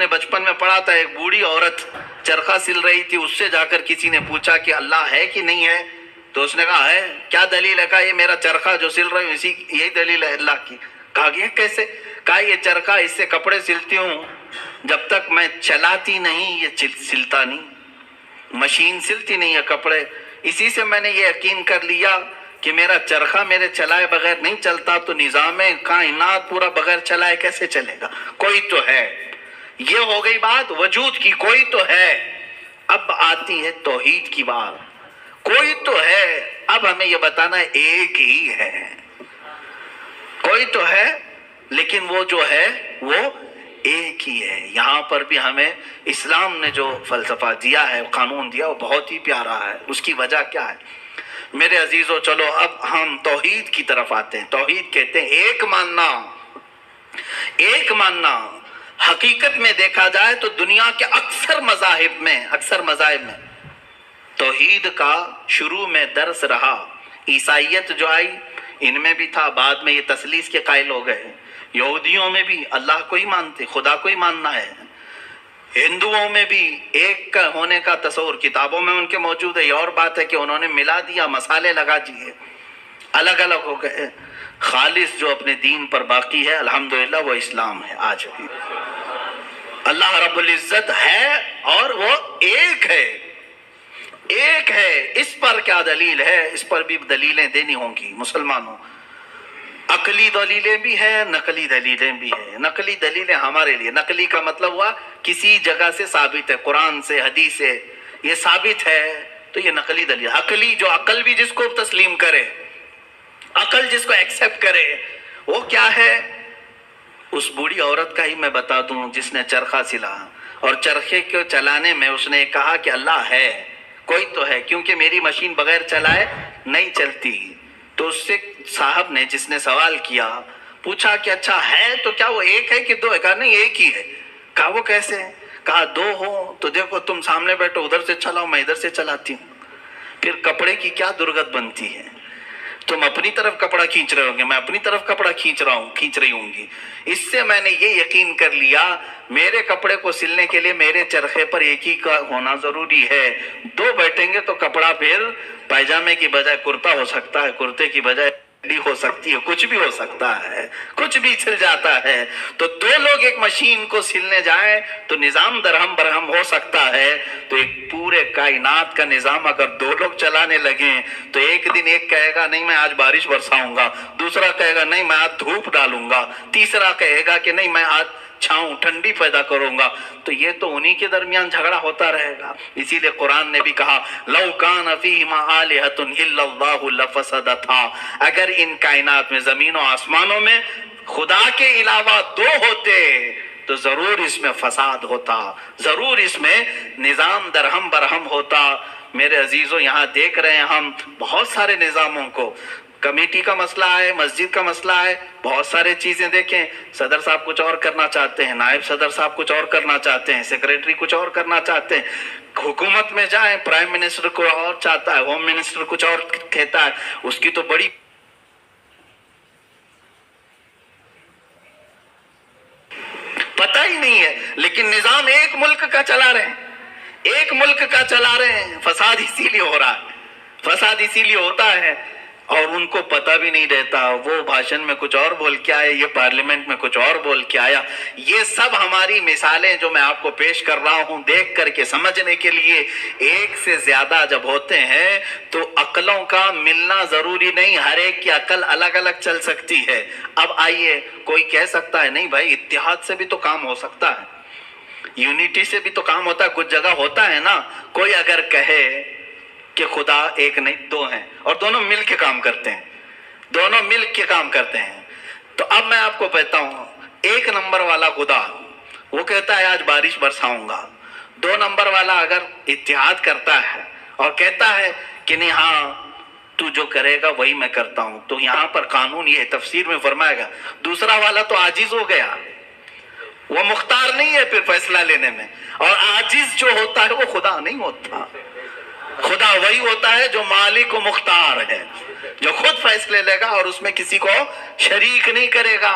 نے بچپن میں پڑھا تھا، ایک بوڑھی عورت چرخہ سل رہی تھی، اس سے جا کر کسی نے پوچھا کہ اللہ ہے کہ نہیں ہے؟ تو اس نے کہا ہے۔ کیا دلیل ہے؟ کہا یہ میرا چرخہ جو سل رہا ہوں یہی دلیل ہے اللہ کی۔ کہا یہ کیسے؟ کہا یہ چرخہ، اس سے کپڑے سلتی ہوں، جب تک میں چلاتی نہیں یہ سلتا نہیں، مشین سلتی نہیں ہے کپڑے، اسی سے میں نے یہ یقین کر لیا کہ میرا چرخہ میرے چلائے بغیر نہیں چلتا، تو نظام کائنات پورا بغیر چلائے کیسے چلے گا؟ کوئی تو ہے۔ یہ ہو گئی بات وجود کی، کوئی تو ہے۔ اب آتی ہے توحید کی بات، کوئی تو ہے، اب ہمیں یہ بتانا ہے ایک ہی ہے۔ کوئی تو ہے لیکن وہ جو ہے وہ ایک ہی ہے۔ یہاں پر بھی ہمیں اسلام نے جو فلسفہ دیا ہے، قانون دیا، وہ بہت ہی پیارا ہے۔ اس کی وجہ کیا ہے میرے عزیزو؟ چلو اب ہم توحید کی طرف آتے ہیں۔ توحید کہتے ہیں ایک ماننا، ایک ماننا۔ حقیقت میں دیکھا جائے تو دنیا کے اکثر مذاہب میں توحید کا شروع میں درس رہا۔ عیسائیت جو آئی ان میں بھی تھا، بعد میں یہ تثلیث کے قائل ہو گئے۔ یہودیوں میں بھی اللہ کو ہی مانتے، خدا کو ہی ماننا ہے۔ ہندوؤں میں بھی ایک کا ہونے کا تصور کتابوں میں ان کے موجود ہے۔ یہ اور بات ہے کہ انہوں نے ملا دیا، مسالے لگا دیے، الگ الگ ہو گئے۔ خالص جو اپنے دین پر باقی ہے الحمدللہ وہ اسلام ہے آج بھی۔ اللہ رب العزت ہے اور وہ ایک ہے، ایک ہے۔ اس پر کیا دلیل ہے؟ اس پر بھی دلیلیں دینی ہوں گی مسلمانوں۔ عقلی دلیلیں بھی ہیں، نقلی دلیلیں بھی ہیں۔ نقلی دلیلیں ہمارے لیے، نقلی کا مطلب ہوا کسی جگہ سے ثابت ہے، قرآن سے، حدیث سے یہ ثابت ہے تو یہ نقلی دلیل۔ عقلی جو عقل بھی جس کو تسلیم کرے، عقل جس کو ایکسپٹ کرے، وہ کیا ہے؟ اس بوڑھی عورت کا ہی میں بتا دوں جس نے چرخہ سلا، اور چرخے کو چلانے میں اس نے کہا کہ اللہ ہے، کوئی تو ہے، کیونکہ میری مشین بغیر چلائے نہیں چلتی۔ تو اس سے صاحب نے جس نے سوال کیا پوچھا کہ اچھا ہے تو کیا وہ ایک ہے کہ دو ہے؟ کہا نہیں ایک ہی ہے۔ کہا وہ کیسے؟ کہا دو ہو تو دیکھو تم سامنے بیٹھو، ادھر سے چلاؤ، میں ادھر سے چلاتی ہوں، پھر کپڑے کی کیا درگت بنتی ہے؟ تم اپنی طرف کپڑا کھینچ رہے ہوں گے، میں اپنی طرف کپڑا کھینچ رہی ہوں گی۔ اس سے میں نے یہ یقین کر لیا میرے کپڑے کو سلنے کے لیے میرے چرخے پر ایک ہی کا ہونا ضروری ہے۔ دو بیٹھیں گے تو کپڑا پھر پائجامے کی بجائے کرتا ہو سکتا ہے، کرتے کی بجائے ہو سکتی ہے، کچھ بھی ہو سکتا ہے، کچھ بھی سل جاتا ہے۔ تو دو لوگ ایک مشین کو سلنے جائیں تو نظام درہم برہم ہو سکتا ہے، تو ایک پورے کائنات کا نظام اگر دو لوگ چلانے لگیں تو ایک دن ایک کہے گا نہیں میں آج بارش برساؤں گا، دوسرا کہے گا نہیں میں آج دھوپ ڈالوں گا، تیسرا کہے گا کہ نہیں میں آج چھاؤں ٹھنڈی پیدا کروں گا، تو یہ تو انہی کے درمیان جھگڑا ہوتا رہے گا۔ اسی لیے قرآن نے بھی کہا لَوْ كَانَ فِيهِمَا آلِهَةٌ إِلَّا اللَّهُ لَفَسَدَتَا، اگر ان کائنات میں زمین و آسمانوں میں خدا کے علاوہ دو ہوتے تو ضرور اس میں فساد ہوتا، ضرور اس میں نظام درہم برہم ہوتا۔ میرے عزیزوں یہاں دیکھ رہے ہیں ہم بہت سارے نظاموں کو، کمیٹی کا مسئلہ ہے، مسجد کا مسئلہ ہے، بہت سارے چیزیں دیکھیں، صدر صاحب کچھ اور کرنا چاہتے ہیں، نائب صدر صاحب کچھ اور کرنا چاہتے ہیں، سیکریٹری کچھ اور کرنا چاہتے ہیں، حکومت میں جائیں پرائم منسٹر کو اور چاہتا ہے، ہوم منسٹر کچھ اور کہتا ہے، اس کی تو بڑی پتہ ہی نہیں ہے، لیکن نظام ایک ملک کا چلا رہے ہیں، ایک ملک کا چلا رہے ہیں۔ فساد اسی لیے ہو رہا ہے، فساد اسی لیے ہوتا ہے اور ان کو پتہ بھی نہیں رہتا۔ وہ بھاشن میں کچھ اور بول کے آئے، یہ پارلیمنٹ میں کچھ اور بول کے آیا۔ یہ سب ہماری مثالیں جو میں آپ کو پیش کر رہا ہوں دیکھ کر کے سمجھنے کے لیے، ایک سے زیادہ جب ہوتے ہیں تو عقلوں کا ملنا ضروری نہیں، ہر ایک کی عقل الگ الگ چل سکتی ہے۔ اب آئیے کوئی کہہ سکتا ہے نہیں بھائی اتحاد سے بھی تو کام ہو سکتا ہے، یونٹی سے بھی تو کام ہوتا ہے، کچھ جگہ ہوتا ہے نا۔ کوئی اگر کہے کہ خدا ایک نہیں دو ہیں اور دونوں مل کے کام کرتے ہیں، دونوں مل کے کام کرتے ہیں، تو اب میں آپ کو کہتا ہوں ایک نمبر والا خدا وہ کہتا ہے آج بارش برساؤں گا، دو نمبر والا اگر اتحاد کرتا ہے اور کہتا ہے کہ نہیں ہاں تو جو کرے گا وہی میں کرتا ہوں، تو یہاں پر قانون یہ تفسیر میں فرمائے گا دوسرا والا تو عاجز ہو گیا، وہ مختار نہیں ہے پھر فیصلہ لینے میں، اور عاجز جو ہوتا ہے وہ خدا نہیں ہوتا۔ خدا وہی ہوتا ہے جو مالک و مختار ہے، جو خود فیصلے لے گا اور اس میں کسی کو شریک نہیں کرے گا۔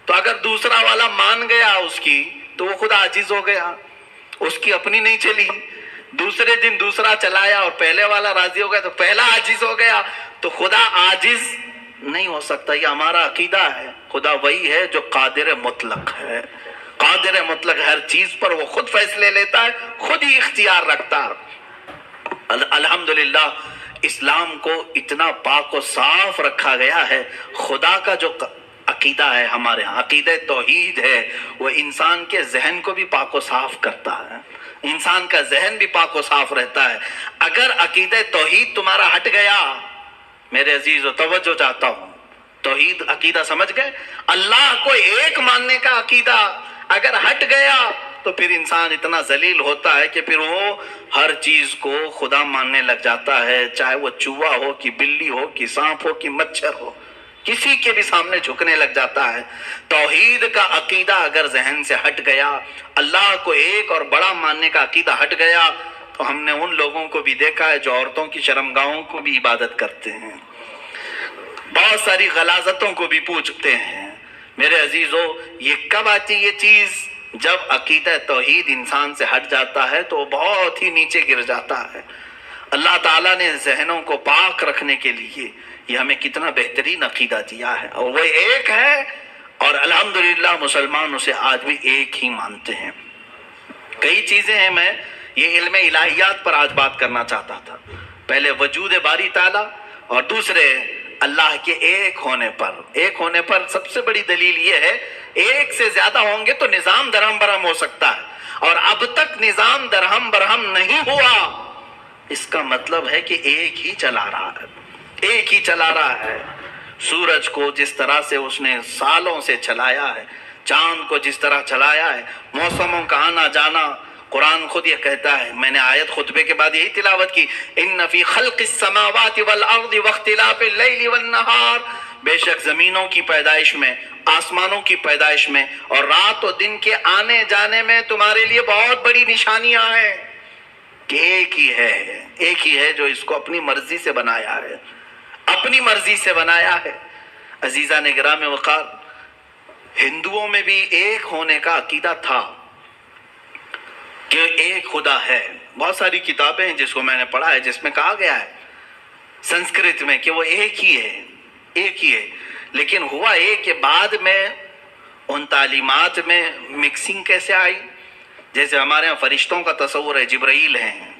تو اگر دوسرا والا مان گیا اس کی تو وہ خود عاجز ہو گیا، اس کی اپنی نہیں چلی، دوسرے دن دوسرا چلایا اور پہلے والا راضی ہو گیا تو پہلا عاجز ہو گیا۔ تو خدا عاجز نہیں ہو سکتا، یہ ہمارا عقیدہ ہے۔ خدا وہی ہے جو قادر مطلق ہے، قادر مطلق، ہر چیز پر وہ خود فیصلے لیتا ہے، خود ہی اختیار رکھتا ہے۔ الحمدللہ اسلام کو اتنا پاک و صاف رکھا گیا ہے۔ خدا کا جو عقیدہ ہے ہمارے ہاں، عقیدہ توحید ہے، وہ انسان کے ذہن کو بھی پاک و صاف کرتا ہے، انسان کا ذہن بھی پاک و صاف رہتا ہے۔ اگر عقیدہ توحید تمہارا ہٹ گیا، میرے عزیز و توجہ چاہتا ہوں، توحید عقیدہ سمجھ گئے، اللہ کو ایک ماننے کا عقیدہ اگر ہٹ گیا تو پھر انسان اتنا ذلیل ہوتا ہے کہ پھر وہ ہر چیز کو خدا ماننے لگ جاتا ہے، چاہے وہ چوہا ہو کہ بلی ہو کہ سانپ ہو کہ مچھر ہو، کسی کے بھی سامنے جھکنے لگ جاتا ہے۔ توحید کا عقیدہ اگر ذہن سے ہٹ گیا، اللہ کو ایک اور بڑا ماننے کا عقیدہ ہٹ گیا، تو ہم نے ان لوگوں کو بھی دیکھا ہے جو عورتوں کی شرمگاہوں کو بھی عبادت کرتے ہیں، بہت ساری غلاظتوں کو بھی پوجتے ہیں۔ میرے عزیزو، یہ کب آتی یہ چیز؟ جب عقیدہ توحید انسان سے ہٹ جاتا ہے تو وہ بہت ہی نیچے گر جاتا ہے۔ اللہ تعالیٰ نے ذہنوں کو پاک رکھنے کے لیے یہ ہمیں کتنا بہترین عقیدہ دیا ہے، اور وہ ایک ہے، اور الحمدللہ مسلمان اسے آج بھی ایک ہی مانتے ہیں۔ کئی چیزیں ہیں، میں یہ علم الہیات پر آج بات کرنا چاہتا تھا۔ پہلے وجود باری تعالیٰ، اور دوسرے اللہ کے ایک ہونے پر سب سے بڑی دلیل یہ ہے، ایک سے زیادہ ہوں گے تو نظام درہم برہم ہو سکتا ہے، اور اب تک نظام درہم برہم نہیں ہوا، اس کا مطلب ہے کہ ایک ہی چلا رہا ہے، ایک ہی چلا رہا ہے۔ سورج کو جس طرح سے اس نے سالوں سے چلایا ہے، چاند کو جس طرح چلایا ہے، موسموں کا آنا جانا، قرآن خود یہ کہتا ہے، میں نے آیت خطبے کے بعد یہی تلاوت کی، ان فی خلق السماوات والارض واختلاف اللیل والنہار، بے شک زمینوں کی پیدائش میں، آسمانوں کی پیدائش میں، اور رات و دن کے آنے جانے میں تمہارے لیے بہت بڑی نشانیاں ہیں، کہ ایک ہی ہے جو اس کو اپنی مرضی سے بنایا ہے، اپنی مرضی سے بنایا ہے۔ عزیزان گرامی وقار، ہندوؤں میں بھی ایک ہونے کا عقیدہ تھا کہ ایک خدا ہے۔ بہت ساری کتابیں ہیں جس کو میں نے پڑھا ہے، جس میں کہا گیا ہے سنسکرت میں کہ وہ ایک ہی ہے، لیکن ہوا یہ کہ بعد میں ان تعلیمات میں مکسنگ کیسے آئی؟ جیسے ہمارے ہاں فرشتوں کا تصور ہے، جبرائیل ہیں،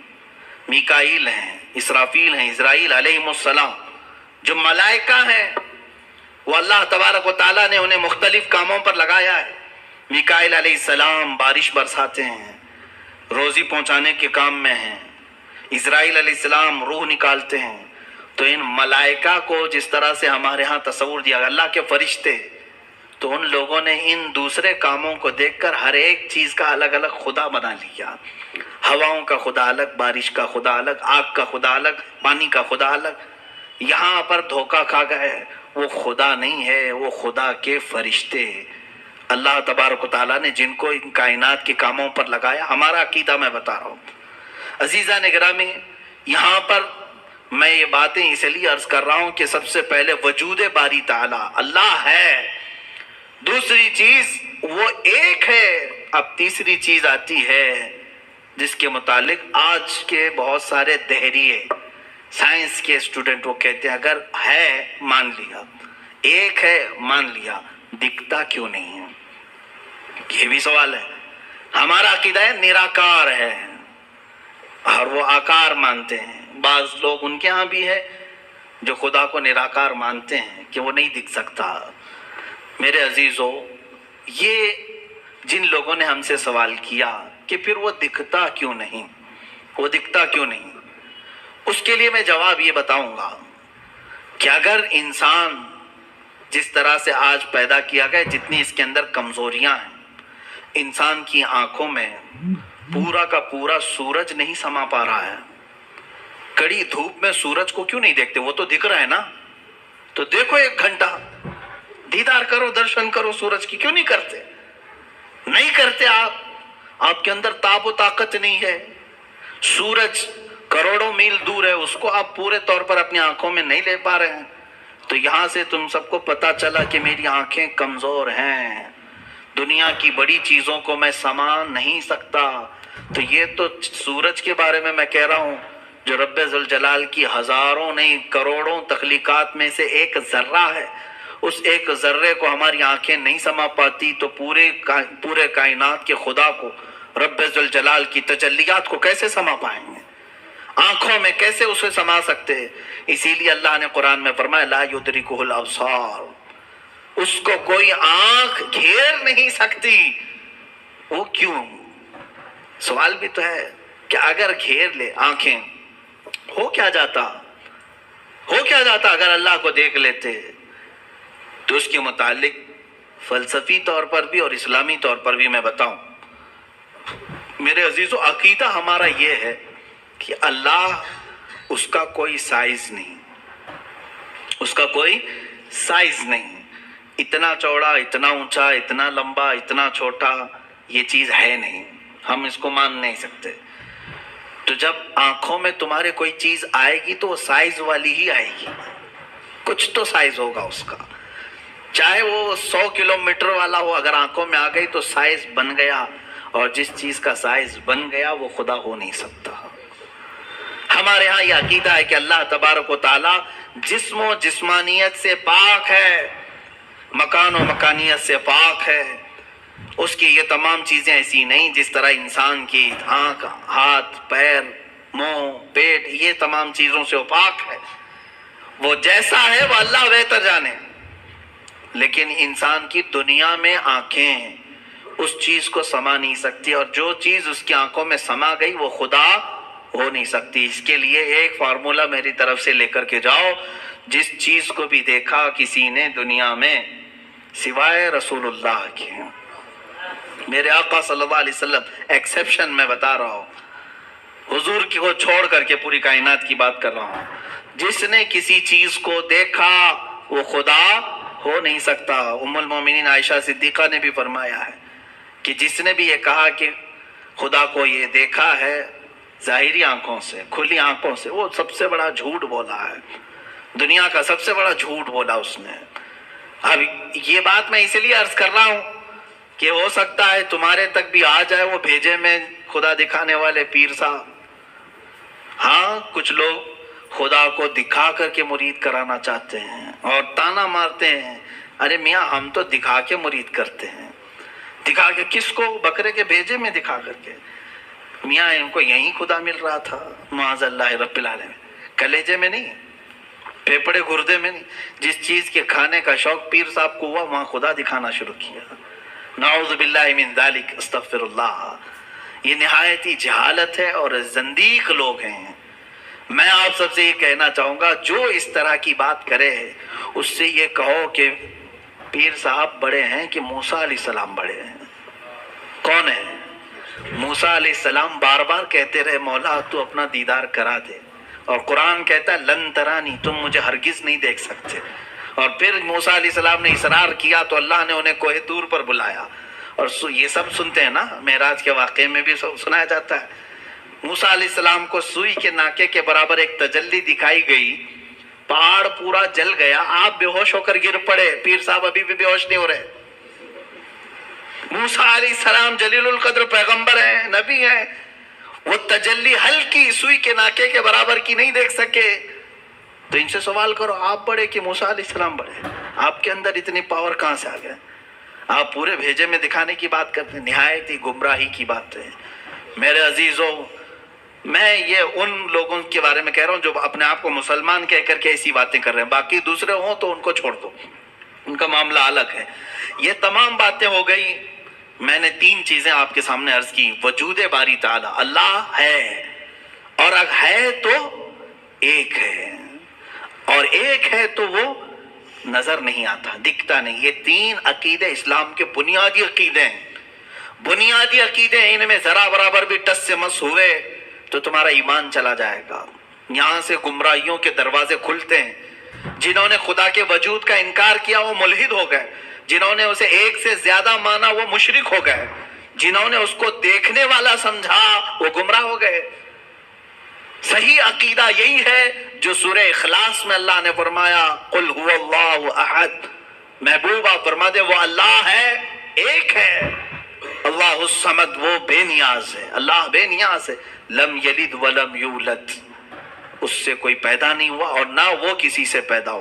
میکائیل ہیں، اسرافیل ہیں، اسرائیل علیہم السلام، جو ملائکہ ہیں وہ اللہ تبارک و تعالیٰ نے انہیں مختلف کاموں پر لگایا ہے۔ میکائیل علیہ السلام بارش برساتے ہیں، روزی پہنچانے کے کام میں ہیں، اسرائیل علیہ السلام روح نکالتے ہیں۔ تو ان ملائکہ کو جس طرح سے ہمارے ہاں تصور دیا گیا، اللہ کے فرشتے، تو ان لوگوں نے ان دوسرے کاموں کو دیکھ کر ہر ایک چیز کا الگ الگ خدا بنا لیا۔ ہواؤں کا خدا الگ، بارش کا خدا الگ، آگ کا خدا الگ، پانی کا خدا الگ۔ یہاں پر دھوکہ کھا گئے، وہ خدا نہیں ہے، وہ خدا کے فرشتے، اللہ تبارک و تعالیٰ نے جن کو ان کائنات کے کاموں پر لگایا۔ ہمارا عقیدہ میں بتا رہا ہوں۔ عزیزان گرامی، یہاں پر میں یہ باتیں اس لیے عرض کر رہا ہوں کہ سب سے پہلے وجود باری تعالیٰ اللہ ہے، دوسری چیز وہ ایک ہے۔ اب تیسری چیز آتی ہے جس کے متعلق آج کے بہت سارے دہریے سائنس کے اسٹوڈنٹ وہ کہتے ہیں اگر ہے مان لیا، ایک ہے مان لیا، دکھتا کیوں نہیں ہے؟ یہ بھی سوال ہے۔ ہمارا عقیدہ ہے نراکار ہے، اور وہ آکار مانتے ہیں۔ بعض لوگ ان کے ہاں بھی ہے جو خدا کو نراکار مانتے ہیں کہ وہ نہیں دکھ سکتا۔ میرے عزیزو، یہ جن لوگوں نے ہم سے سوال کیا کہ پھر وہ دکھتا کیوں نہیں، وہ دکھتا کیوں نہیں، اس کے لیے میں جواب یہ بتاؤں گا کہ اگر انسان جس طرح سے آج پیدا کیا گیا، جتنی اس کے اندر کمزوریاں ہیں، انسان کی آنکھوں میں پورا کا پورا سورج نہیں سما پا رہا ہے۔ کڑی دھوپ میں سورج کو کیوں نہیں دیکھتے؟ وہ تو دکھ رہا ہے نا، تو دیکھو 1 گھنٹہ دیدار کرو، درشن کرو سورج کی، کیوں نہیں کرتے؟ نہیں کرتے آپ کے اندر تاب و طاقت نہیں ہے۔ سورج کروڑوں میل دور ہے، اس کو آپ پورے طور پر اپنی آنکھوں میں نہیں لے پا رہے ہیں۔ تو یہاں سے تم سب کو پتا چلا کہ میری آنکھیں کمزور ہیں، دنیا کی بڑی چیزوں کو میں سما نہیں سکتا. تو یہ تو سورج کے بارے میں کہہ رہا ہوں جو رب ذوالجلال کی ہزاروں نہیں کروڑوں تخلیقات میں سے ایک ذرہ ہے. اس ایک ذرے کو ہماری آنکھیں نہیں سما پاتی تو پورے کائنات کے خدا کو، رب ذوالجلال کی تجلیات کو کیسے سما پائیں گے؟ آنکھوں میں کیسے اسے سما سکتے؟ اسی لیے اللہ نے قرآن میں فرمایا لا یدرکہ الابصار، اس کو کوئی آنکھ گھیر نہیں سکتی. وہ کیوں؟ سوال بھی تو ہے کہ اگر گھیر لے آنکھیں ہو کیا جاتا اگر اللہ کو دیکھ لیتے؟ تو اس کے متعلق فلسفی طور پر بھی اور اسلامی طور پر بھی میں بتاؤں میرے عزیزو، عقیدہ ہمارا یہ ہے کہ اللہ، اس کا کوئی سائز نہیں، اس کا کوئی سائز نہیں. اتنا چوڑا، اتنا اونچا، اتنا لمبا، اتنا چھوٹا، یہ چیز ہے نہیں، ہم اس کو مان نہیں سکتے. تو جب آنکھوں میں تمہارے کوئی چیز آئے گی تو وہ سائز والی ہی آئے گی، کچھ تو سائز ہوگا اس کا، چاہے وہ 100 کلومیٹر والا ہو. اگر آنکھوں میں آ گئی تو سائز بن گیا، اور جس چیز کا سائز بن گیا وہ خدا ہو نہیں سکتا. ہمارے ہاں یہ عقیدہ ہے کہ اللہ تبارک و تعالی جسم و جسمانیت سے پاک ہے، مکان و مکانیت سے پاک ہے. اس کی یہ تمام چیزیں ایسی نہیں جس طرح انسان کی آنکھ، ہاتھ، پیر، منہ، پیٹ، یہ تمام چیزوں سے وہ پاک ہے. وہ جیسا ہے وہ اللہ بہتر جانے. لیکن انسان کی دنیا میں آنکھیں اس چیز کو سما نہیں سکتی، اور جو چیز اس کی آنکھوں میں سما گئی وہ خدا ہو نہیں سکتی. اس کے لیے ایک فارمولا میری طرف سے لے کر کے جاؤ، جس چیز کو بھی دیکھا کسی نے دنیا میں سوائے رسول اللہ کے، میرے آقا صلی اللہ علیہ وسلم ایکسیپشن میں بتا رہا ہوں، حضور کی کو چھوڑ کر کے پوری کائنات کی بات کر رہا ہوں، جس نے کسی چیز کو دیکھا وہ خدا ہو نہیں سکتا. ام المومنین عائشہ صدیقہ نے بھی فرمایا ہے کہ جس نے بھی یہ کہا کہ خدا کو یہ دیکھا ہے ظاہری آنکھوں سے، کھلی آنکھوں سے، وہ سب سے بڑا جھوٹ بولا ہے، دنیا کا سب سے بڑا جھوٹ بولا اس نے. اب یہ بات میں اس لیے عرض کر رہا ہوں کہ ہو سکتا ہے تمہارے تک بھی آ جائے وہ بھیجے میں خدا دکھانے والے پیر صاحب. ہاں کچھ لوگ خدا کو دکھا کر کے مرید کرانا چاہتے ہیں اور تانا مارتے ہیں، ارے میاں ہم تو دکھا کے مرید کرتے ہیں. دکھا کے کس کو؟ بکرے کے بھیجے میں دکھا کر کے. میاں ان کو یہیں خدا مل رہا تھا، معاذ اللہ رب العالمین، کلیجے میں نہیں، پھیپڑے گردے میں نہیں. جس چیز کے کھانے کا شوق پیر صاحب کو ہوا وہاں خدا دکھانا شروع کیا. نعوذ باللہ من ذالک، استغفر اللہ. یہ نہایتی جہالت ہے اور زندیق لوگ ہیں. میں آپ سب سے یہ کہنا چاہوں گا جو اس طرح کی بات کرے اس سے یہ کہو کہ پیر صاحب بڑے ہیں کہ موسیٰ علیہ السلام بڑے ہیں. کون ہے؟ موسیٰ علیہ السلام بار بار کہتے رہے مولا تو اپنا دیدار کرا دے، اور قرآن کہتا ہے لن ترانی، تم مجھے ہرگز نہیں دیکھ سکتے. اور پھر موسیٰ علیہ السلام نے اصرار کیا تو اللہ نے انہیں کوہ طور پر بلایا. اور یہ سب سنتے ہیں نا، معراج کے واقعے میں بھی سنایا جاتا ہے. موسیٰ علیہ السلام کو سوئی کے ناکے کے برابر ایک تجلی دکھائی گئی، پہاڑ پورا جل گیا، آپ بے ہوش ہو کر گر پڑے. پیر صاحب ابھی بھی بے ہوش نہیں ہو رہے. موسیٰ علیہ السلام جلیل القدر پیغمبر ہیں، نبی ہیں، وہ تجلی ہلکی سوئی کے ناکے کے برابر کی نہیں دیکھ سکے. تو ان سے سوال کرو آپ بڑے کہ موسیٰ علیہ السلام بڑے؟ آپ کے اندر اتنی پاور کہاں سے آ گئے؟ آپ پورے بھیجے میں دکھانے کی بات کرتے ہیں، نہایت ہی گمراہی کی بات ہے. میرے عزیزوں، میں یہ ان لوگوں کے بارے میں کہہ رہا ہوں جو اپنے آپ کو مسلمان کہہ کر کے ایسی باتیں کر رہے ہیں. باقی دوسرے ہوں تو ان کو چھوڑ دو، ان کا معاملہ الگ ہے. یہ تمام باتیں ہو گئی. میں نے 3 چیزیں آپ کے سامنے عرض کی. وجود باری تعالی، اللہ ہے، اور اگر ہے تو ایک ہے، اور ایک ہے تو وہ نظر نہیں آتا، دکھتا نہیں. یہ 3 عقیدے اسلام کے بنیادی عقیدے ہیں. بنیادی عقیدے ہیں، ان میں ذرا برابر بھی ٹس سے مس ہوئے تو تمہارا ایمان چلا جائے گا. یہاں سے گمراہیوں کے دروازے کھلتے ہیں. جنہوں نے خدا کے وجود کا انکار کیا وہ ملحد ہو گئے، جنہوں نے اسے ایک سے زیادہ مانا وہ مشرک ہو گئے، جنہوں نے اس کو دیکھنے والا سمجھا وہ گمراہ ہو گئے. صحیح عقیدہ یہی ہے جو سورہ اخلاص میں اللہ نے فرمایا قل هو اللہ احد. محبوب آپ فرما دے وہ اللہ ہے ایک ہے اللہ الصمد، وہ بے نیاز ہے، اللہ بے نیاز ہے، لم یلد ولم یولد، اس سے کوئی پیدا نہیں ہوا اور نہ وہ کسی سے پیدا ہو۔